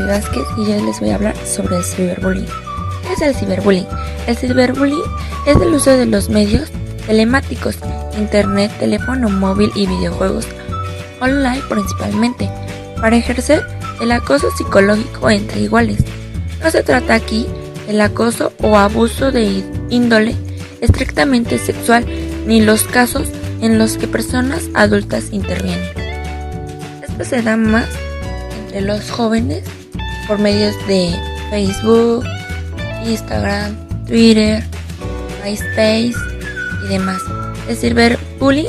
Vázquez y yo les voy a hablar sobre el ciberbullying. ¿Qué es el ciberbullying? El ciberbullying es el uso de los medios telemáticos, internet, teléfono móvil y videojuegos online principalmente, para ejercer el acoso psicológico entre iguales. No se trata aquí del acoso o abuso de índole estrictamente sexual, ni los casos en los que personas adultas intervienen. Esto se da más entre los jóvenes por medios de Facebook, Instagram, Twitter, MySpace y demás. El ciberbullying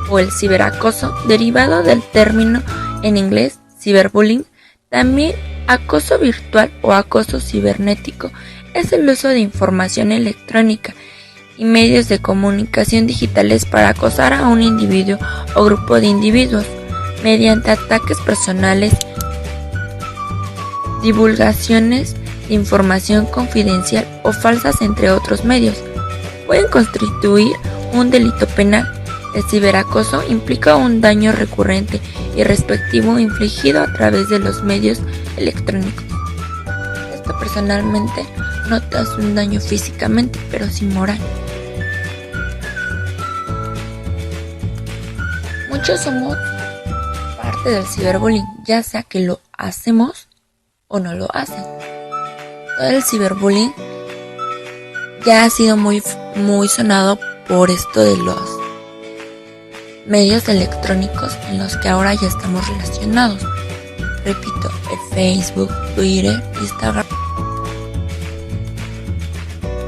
o el ciberacoso, derivado del término en inglés ciberbullying, también acoso virtual o acoso cibernético, es el uso de información electrónica y medios de comunicación digitales para acosar a un individuo o grupo de individuos mediante ataques personales, divulgaciones de información confidencial o falsas, entre otros medios. Pueden constituir un delito penal. El ciberacoso implica un daño recurrente y respectivo infligido a través de los medios electrónicos. Esto personalmente no te hace un daño físicamente, pero sí moral. Muchos somos parte del ciberbullying, ya sea que lo hacemos o no lo hacen. Todo el ciberbullying ya ha sido muy sonado por esto de los medios electrónicos en los que ahora ya estamos relacionados. Repito, el Facebook, Twitter, Instagram.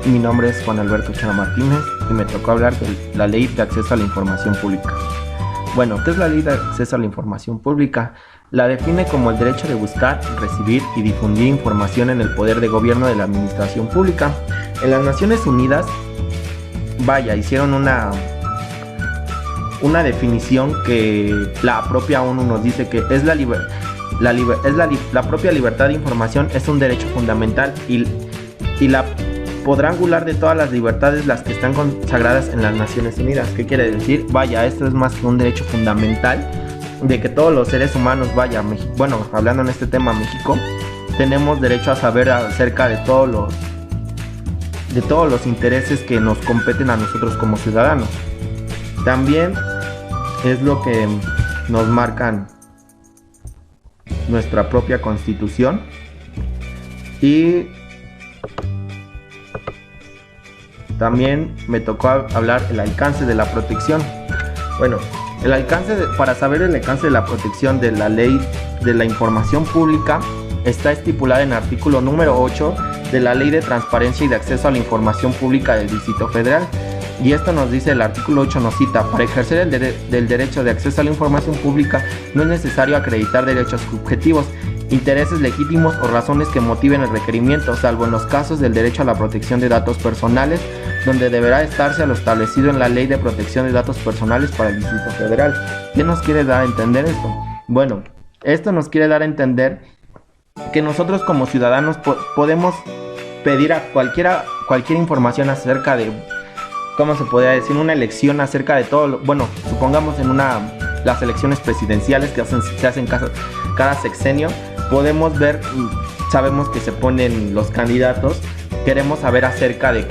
Mi nombre es Juan Alberto Chava Martínez y me tocó hablar de la Ley de Acceso a la Información Pública. Bueno, ¿qué es la Ley de Acceso a la Información Pública? La define como el derecho de buscar, recibir y difundir información en el poder de gobierno de la administración pública. En las Naciones Unidas, hicieron una definición que la propia ONU nos dice que es la propia libertad de información es un derecho fundamental y la cuadrangular de todas las libertades las que están consagradas en las Naciones Unidas. ¿Qué quiere decir? Esto es más que un derecho fundamental de que todos los seres humanos, hablando en este tema México, tenemos derecho a saber acerca de todos los intereses que nos competen a nosotros como ciudadanos. También es lo que nos marcan nuestra propia Constitución y también me tocó hablar el alcance de la protección. Para saber el alcance de la protección de la Ley de la Información Pública está estipulada en el artículo número 8 de la Ley de Transparencia y de Acceso a la Información Pública del Distrito Federal. Y esto nos dice, el artículo 8 nos cita: para ejercer el derecho de acceso a la información pública no es necesario acreditar derechos subjetivos, intereses legítimos o razones que motiven el requerimiento, salvo en los casos del derecho a la protección de datos personales, donde deberá estarse a lo establecido en la Ley de Protección de Datos Personales para el Distrito Federal. ¿Qué nos quiere dar a entender esto? Bueno, esto nos quiere dar a entender que nosotros como ciudadanos podemos pedir a cualquier información acerca de, ¿cómo se podría decir? Una elección acerca de todo, supongamos en las elecciones presidenciales que se hacen cada sexenio, podemos ver, sabemos que se ponen los candidatos, queremos saber acerca de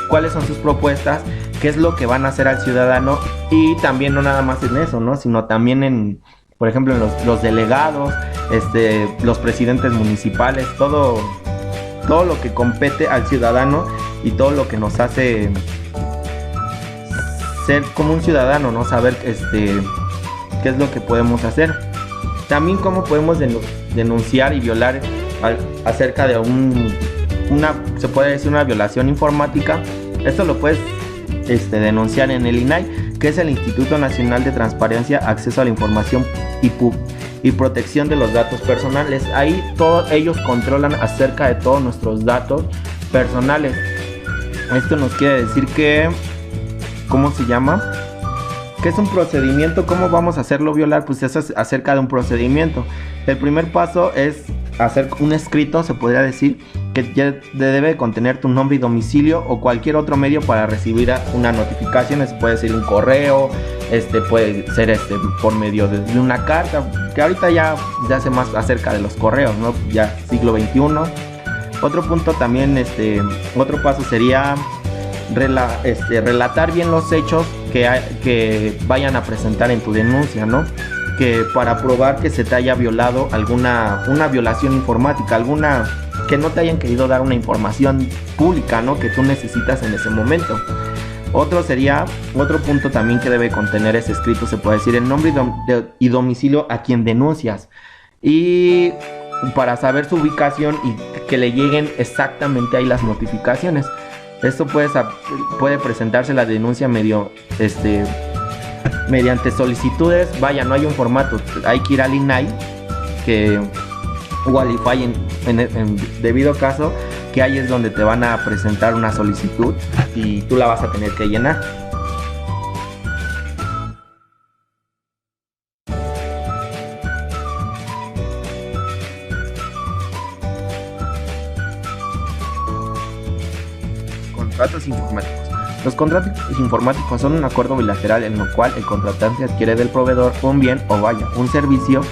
cuáles son sus propuestas, qué es lo que van a hacer al ciudadano, y también no nada más en eso, ¿no? Sino también por ejemplo, en los delegados, los presidentes municipales, todo lo que compete al ciudadano y todo lo que nos hace ser como un ciudadano, ¿no? Saber qué es lo que podemos hacer. También cómo podemos denunciar y violar acerca de se puede decir una violación informática. Esto lo puedes denunciar en el INAI, que es el Instituto Nacional de Transparencia, Acceso a la Información y Protección de los Datos Personales. Ahí todos ellos controlan acerca de todos nuestros datos personales. Esto nos quiere decir que, ¿cómo se llama? ¿Qué es un procedimiento? ¿Cómo vamos a hacerlo violar? Pues eso es acerca de un procedimiento. El primer paso es hacer un escrito, se podría decir, que ya debe contener tu nombre y domicilio o cualquier otro medio para recibir una notificación. Se puede decir un correo, puede ser por medio de una carta, que ahorita ya se más acerca de los correos, ¿no? Ya siglo XXI. Otro punto también, otro paso sería relatar bien los hechos que vayan a presentar en tu denuncia, ¿no? Que para probar que se te haya violado una violación informática, que no te hayan querido dar una información pública, ¿no? Que tú necesitas en ese momento. Otro punto también que debe contener ese escrito, se puede decir el nombre y domicilio a quien denuncias, y para saber su ubicación y que le lleguen exactamente ahí las notificaciones. Esto puede presentarse la denuncia mediante solicitudes. Vaya, no hay un formato, hay que ir al INAI, o al IFAI en debido caso, que ahí es donde te van a presentar una solicitud y tú la vas a tener que llenar. Contratos informáticos. Los contratos informáticos son un acuerdo bilateral en el cual el contratante adquiere del proveedor un bien un servicio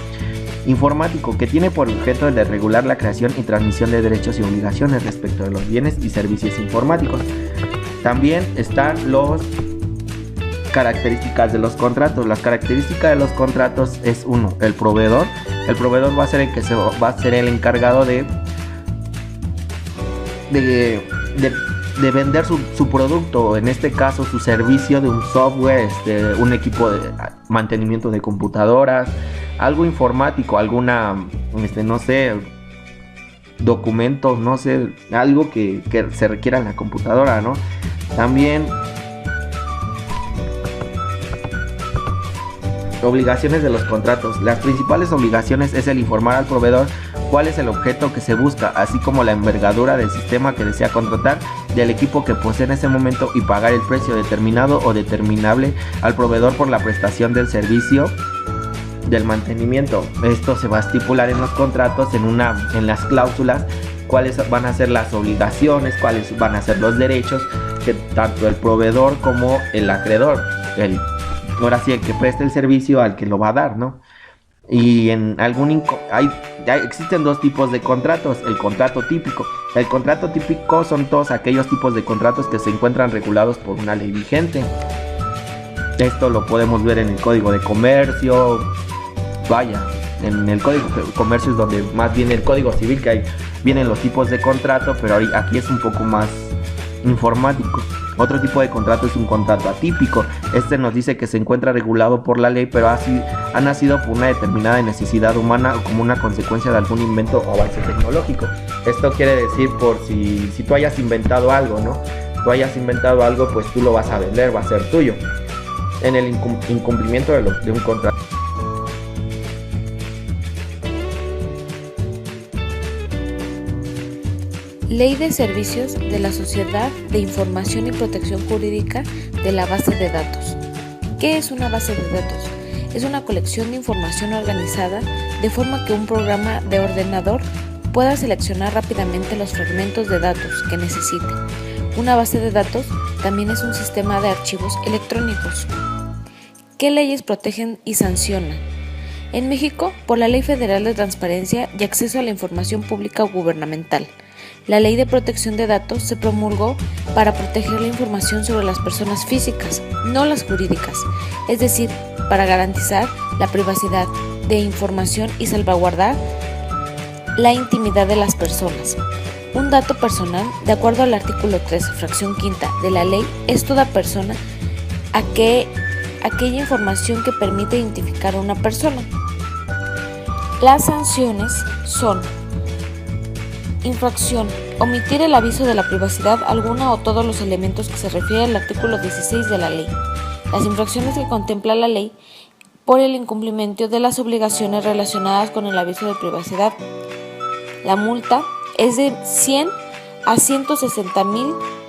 informático que tiene por objeto el de regular la creación y transmisión de derechos y obligaciones respecto de los bienes y servicios informáticos. También están las características de los contratos. Las características de los contratos es el proveedor. El proveedor va a ser el encargado de vender su producto, en este caso su servicio de un software, un equipo de mantenimiento de computadoras, algo informático, no sé, documentos, no sé, algo que se requiera en la computadora, ¿no? También obligaciones de los contratos. Las principales obligaciones es el informar al proveedor cuál es el objeto que se busca, así como la envergadura del sistema que desea contratar, del equipo que posee en ese momento, y pagar el precio determinado o determinable al proveedor por la prestación del servicio del mantenimiento. Esto se va a estipular en los contratos, en las cláusulas, cuáles van a ser las obligaciones, cuáles van a ser los derechos que tanto el proveedor como el acreedor, ahora sí, el que preste el servicio al que lo va a dar, ¿no? Y ya existen dos tipos de contratos. El contrato típico. El contrato típico son todos aquellos tipos de contratos que se encuentran regulados por una ley vigente. Esto lo podemos ver en el Código de Comercio. En el Código de Comercio es donde más viene el Código Civil, que ahí vienen los tipos de contrato, pero aquí es un poco más informático. Otro tipo de contrato es un contrato atípico. Nos dice que se encuentra regulado por la ley, pero ha nacido por una determinada necesidad humana o como una consecuencia de algún invento o avance tecnológico. Esto quiere decir, por si tú hayas inventado algo, ¿no? Tú hayas inventado algo, pues tú lo vas a vender, va a ser tuyo. En el incumplimiento de un contrato. Ley de Servicios de la Sociedad de Información y Protección Jurídica de la Base de Datos. ¿Qué es una base de datos? Es una colección de información organizada de forma que un programa de ordenador pueda seleccionar rápidamente los fragmentos de datos que necesite. Una base de datos también es un sistema de archivos electrónicos. ¿Qué leyes protegen y sancionan? En México, por la Ley Federal de Transparencia y Acceso a la Información Pública Gubernamental. La Ley de Protección de Datos se promulgó para proteger la información sobre las personas físicas, no las jurídicas, es decir, para garantizar la privacidad de información y salvaguardar la intimidad de las personas. Un dato personal, de acuerdo al artículo 3, fracción quinta de la ley, es toda persona aquella información que permite identificar a una persona. Las sanciones son: infracción, omitir el aviso de la privacidad alguna o todos los elementos que se refiere al artículo 16 de la ley. Las infracciones que contempla la ley por el incumplimiento de las obligaciones relacionadas con el aviso de privacidad. La multa es de 100 a 160,000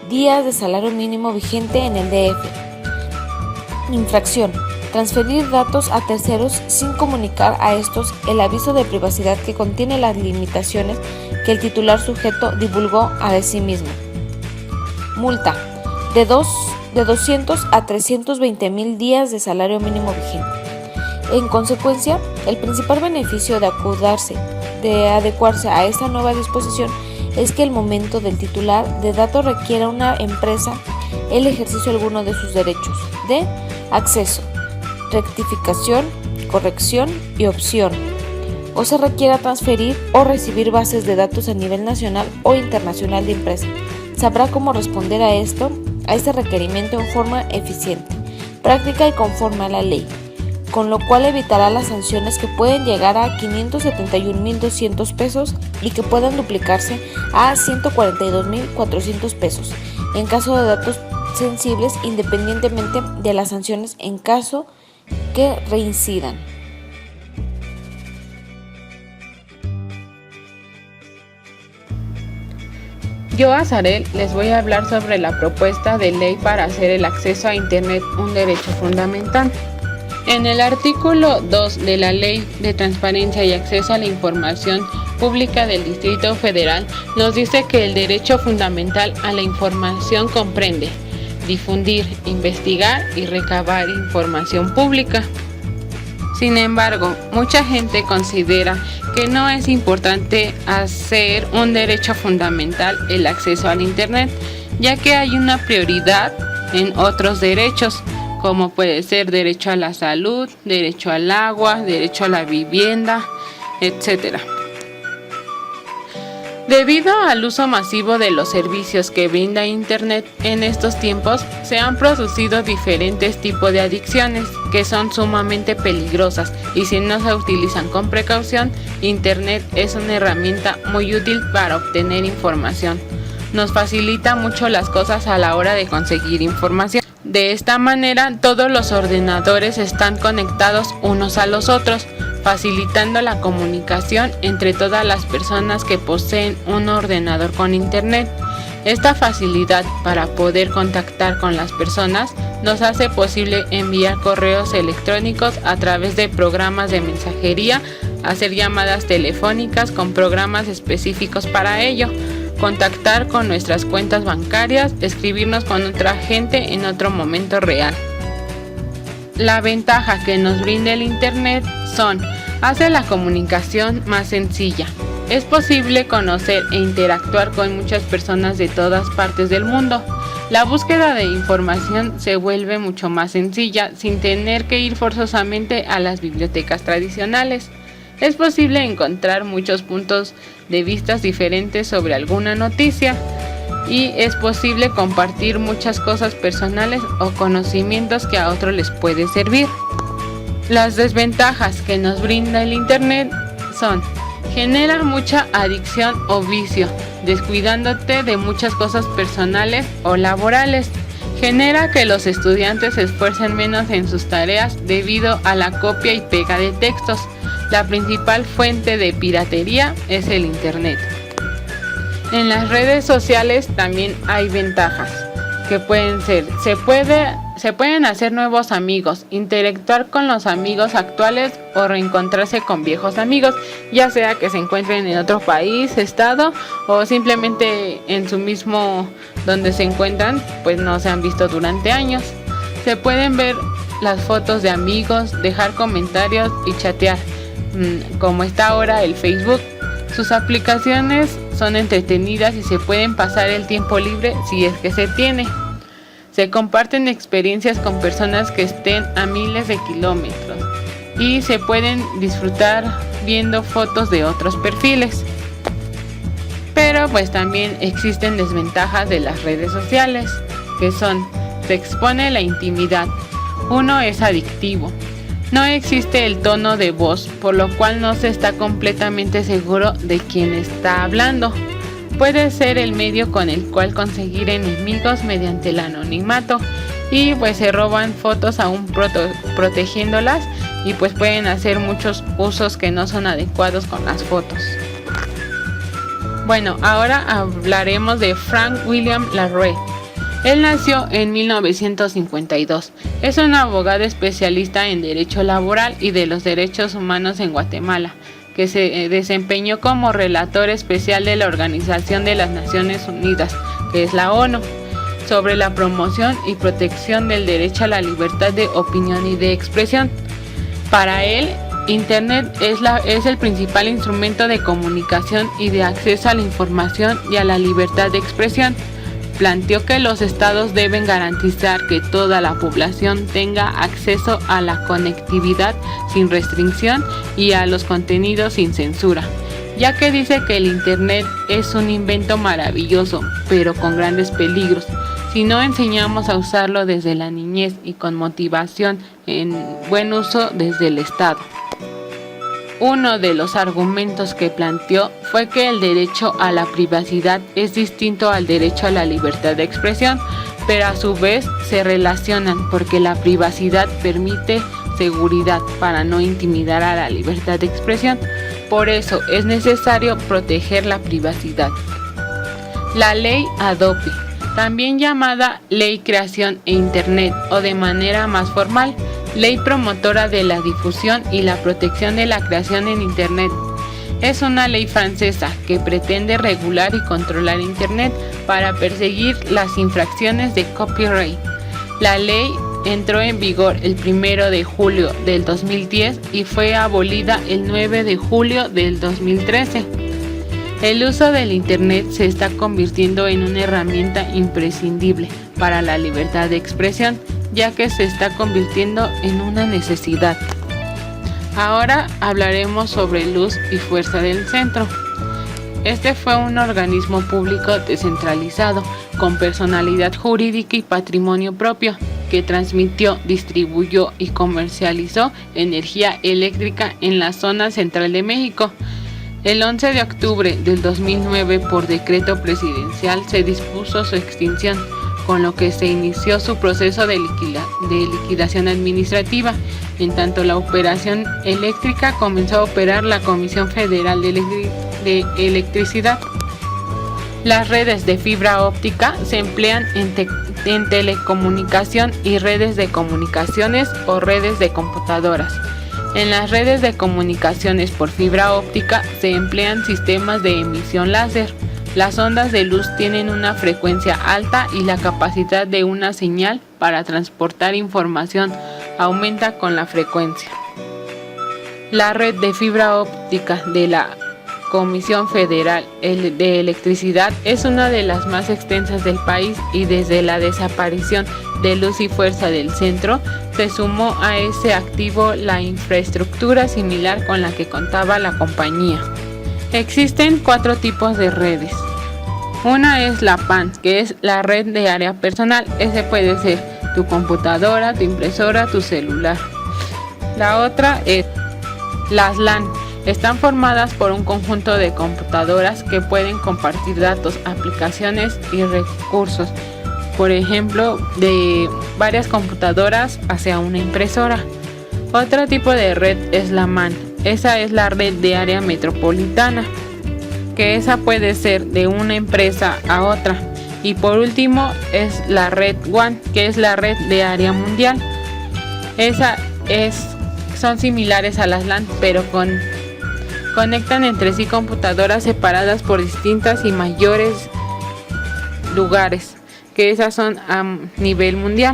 días de salario mínimo vigente en el DF. Infracción, transferir datos a terceros sin comunicar a estos el aviso de privacidad que contiene las limitaciones que el titular sujeto divulgó a sí mismo. Multa, de 2 de 200 a 320.000 días de salario mínimo vigente. En consecuencia, el principal beneficio de adecuarse a esta nueva disposición es que el momento del titular de datos requiera una empresa el ejercicio alguno de sus derechos de acceso, rectificación, corrección y opción, o se requiera transferir o recibir bases de datos a nivel nacional o internacional de empresa. Sabrá cómo responder a este requerimiento en forma eficiente, práctica y conforme a la ley, con lo cual evitará las sanciones que pueden llegar a 571.200 pesos y que puedan duplicarse a 142.400 pesos en caso de datos sensibles, independientemente de las sanciones en caso que reincidan. Yo, Azarel, les voy a hablar sobre la propuesta de ley para hacer el acceso a Internet un derecho fundamental. En el artículo 2 de la Ley de Transparencia y Acceso a la Información Pública del Distrito Federal nos dice que el derecho fundamental a la información comprende difundir, investigar y recabar información pública. Sin embargo, mucha gente considera que no es importante hacer un derecho fundamental el acceso al Internet, ya que hay una prioridad en otros derechos, como puede ser derecho a la salud, derecho al agua, derecho a la vivienda, etc. Debido al uso masivo de los servicios que brinda Internet en estos tiempos, se han producido diferentes tipos de adicciones que son sumamente peligrosas, y si no se utilizan con precaución, Internet es una herramienta muy útil para obtener información. Nos facilita mucho las cosas a la hora de conseguir información. De esta manera, todos los ordenadores están conectados unos a los otros, facilitando la comunicación entre todas las personas que poseen un ordenador con Internet. Esta facilidad para poder contactar con las personas nos hace posible enviar correos electrónicos a través de programas de mensajería, hacer llamadas telefónicas con programas específicos para ello, contactar con nuestras cuentas bancarias, escribirnos con otra gente en otro momento real. La ventaja que nos brinda el Internet hace la comunicación más sencilla. Es posible conocer e interactuar con muchas personas de todas partes del mundo. La búsqueda de información se vuelve mucho más sencilla sin tener que ir forzosamente a las bibliotecas tradicionales. Es posible encontrar muchos puntos de vista diferentes sobre alguna noticia, y es posible compartir muchas cosas personales o conocimientos que a otros les puede servir. Las desventajas que nos brinda el Internet genera mucha adicción o vicio, descuidándote de muchas cosas personales o laborales. Genera que los estudiantes se esfuercen menos en sus tareas debido a la copia y pega de textos. La principal fuente de piratería es el Internet. En las redes sociales también hay ventajas que se pueden hacer nuevos amigos, interactuar con los amigos actuales o reencontrarse con viejos amigos, ya sea que se encuentren en otro país, estado, o simplemente en su mismo donde se encuentran, pues no se han visto durante años. Se pueden ver las fotos de amigos, dejar comentarios y chatear, como está ahora el Facebook. Sus aplicaciones son entretenidas y se pueden pasar el tiempo libre si es que se tiene. Se comparten experiencias con personas que estén a miles de kilómetros y se pueden disfrutar viendo fotos de otros perfiles. Pero pues también existen desventajas de las redes sociales, que se expone la intimidad. Uno, es adictivo. No existe el tono de voz, por lo cual no se está completamente seguro de quién está hablando. Puede ser el medio con el cual conseguir enemigos mediante el anonimato, y pues se roban fotos aún protegiéndolas, y pues pueden hacer muchos usos que no son adecuados con las fotos. Bueno, ahora hablaremos de Frank William LaRue. Él nació en 1952. Es un abogado especialista en derecho laboral y de los derechos humanos en Guatemala, que se desempeñó como relator especial de la Organización de las Naciones Unidas, que es la ONU. sobre la promoción y protección del derecho a la libertad de opinión y de expresión. Para él, Internet es el principal instrumento de comunicación y de acceso a la información y a la libertad de expresión. Planteó que los estados deben garantizar que toda la población tenga acceso a la conectividad sin restricción y a los contenidos sin censura, ya que dice que el Internet es un invento maravilloso, pero con grandes peligros, si no enseñamos a usarlo desde la niñez y con motivación en buen uso desde el Estado. Uno de los argumentos que planteó fue que el derecho a la privacidad es distinto al derecho a la libertad de expresión, pero a su vez se relacionan porque la privacidad permite seguridad para no intimidar a la libertad de expresión. Por eso es necesario proteger la privacidad. La ley Adobe, también llamada Ley Creación e Internet o de manera más formal, Ley Promotora de la Difusión y la Protección de la Creación en Internet. Es una ley francesa que pretende regular y controlar Internet para perseguir las infracciones de copyright. La ley entró en vigor el 1 de julio del 2010 y fue abolida el 9 de julio del 2013. El uso del Internet se está convirtiendo en una herramienta imprescindible para la libertad de expresión, ya que se está convirtiendo en una necesidad. Ahora hablaremos sobre Luz y Fuerza del Centro. Este fue un organismo público descentralizado, con personalidad jurídica y patrimonio propio, que transmitió, distribuyó y comercializó energía eléctrica en la zona central de México. El 11 de octubre del 2009, por decreto presidencial, se dispuso su extinción, con lo que se inició su proceso de liquidación administrativa. En tanto, la operación eléctrica comenzó a operar la Comisión Federal de Electricidad. Las redes de fibra óptica se emplean en telecomunicación y redes de comunicaciones o redes de computadoras. En las redes de comunicaciones por fibra óptica se emplean sistemas de emisión láser. Las ondas de luz tienen una frecuencia alta y la capacidad de una señal para transportar información aumenta con la frecuencia. La red de fibra óptica de la Comisión Federal de Electricidad es una de las más extensas del país y desde la desaparición de Luz y Fuerza del Centro se sumó a ese activo la infraestructura similar con la que contaba la compañía. Existen 4 tipos de redes. Una es la PAN, que es la red de área personal. Ese puede ser tu computadora, tu impresora, tu celular. La otra es las LAN. Están formadas por un conjunto de computadoras que pueden compartir datos, aplicaciones y recursos. Por ejemplo, de varias computadoras hacia una impresora. Otro tipo de red es la MAN. Esa es la red de área metropolitana, que esa puede ser de una empresa a otra. Y por último es la red WAN, que es la red de área mundial. Son similares a las LAN, pero conectan entre sí computadoras separadas por distintas y mayores lugares, que esas son a nivel mundial.